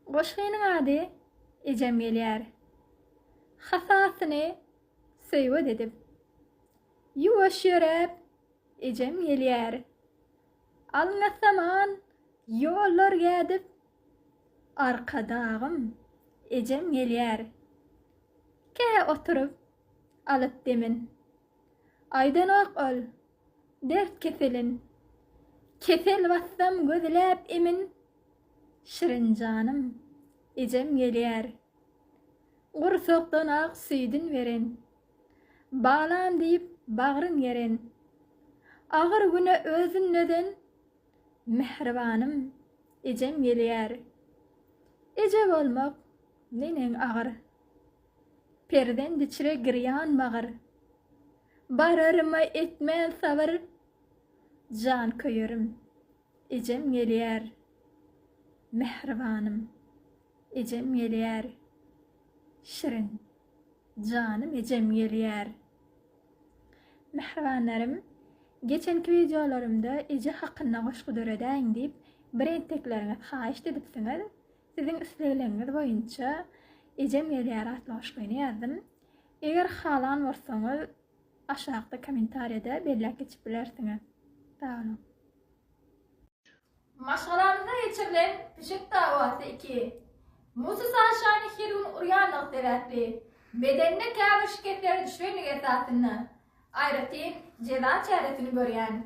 Goşgynyň ady ejem gelýär. Hasasyny söýwe edip. Ýuwaş ýörep ejem gelýär. Alňa saman ýollar gädip. Arkadagym ejem gelýär. Kähe oturup alyp demin. Aýdan ok ol, dert keselin. Kesel bassam gözläp emin. Şirin canım ejem gelýär. Gursakdan ak süýdün beren. Balam diýip bagryn yeren. Agyr güne özün neden mehribanym ejem gelýär. Eje bolmak nenen agyr. Perden diçire girýan magyr. Bararma etmän sabyr. Jan köýerim ejem gelýär. Mehribanym ejem gelýär. Şirin canım ejem gelýär. Mehribanlarym, geçenki videolarymda eje hakynda goşgy döredäň diýip bir enteklerine haýyş edipsiňiz. Sizin islegleriniz boýunça ejem gelýär atly goşgyny ýazdym. Eger halan bolsaňyz aşağıda kommentariýada belläp geçip bilersiňiz. Sağ olun. Maşgalamyzda geçirilen pişik dawasy 2. Musa Saşany hirun urýanlyk derätli. Bedenine käbir şiketleri düşenlik esasyny aýratyn jeda çäresini görýän.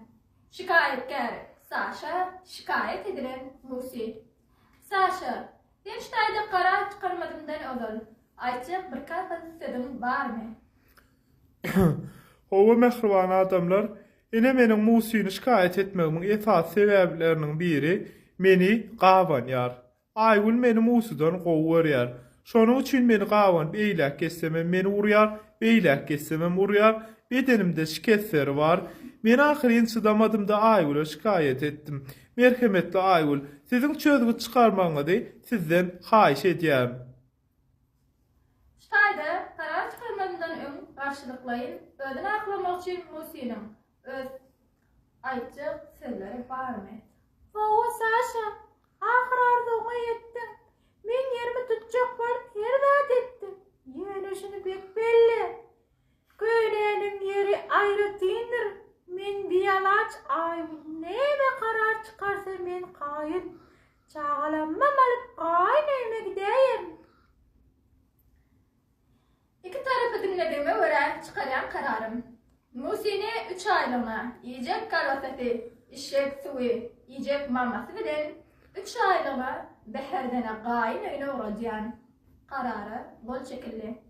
Şikayetkär Saşa şikayet edilen Musa. Saşa, sen ştaýda karar çykarmadymdan ozal. Aýçyk bir kasatsyň barmy? Howa mehriban adamlar, ene meniň Musyny şikayet etmegimiň esas sebäpleriniň biri meni gawanýar. Aýgul meni Musydan gowurýar. Şonuň üçin meni gawan beýlek kessemem meni urýar, beýlek kessemem urýar. Bedenimde şiketler var. Men ahyryn çydamadymda Aýgula şikayet etdim. Merhemetli Aýgul, siziň çözgü çykarmaňyzy sizden haýyş edýär. Ştaýda karar çykarmadymdan öň garşylyklaýyn özüni aklamak üçin Musynyň öz aýtjak sözleri barmy? Owa Saşa, ahir arzuňa ýetdim. Men ýerimi tutjak bar ýerdat etdim. Ýöneşini bek belli. Köýlenim ýeri aýratyndyr. Men biýalaç näme karar çykarsa men gaýyn. Çagalanmam alyp gaýyn evime gidäýin. İki tarafı dinlediğime göre çıkaryan kararım. Musyny 3 aýlygyna ýiyecek galwasy, işek suwy, ýiyecek mamasy bilen 3 aýlyga beherdene gaýyn öýüne uradýan. Karary bol çekildi.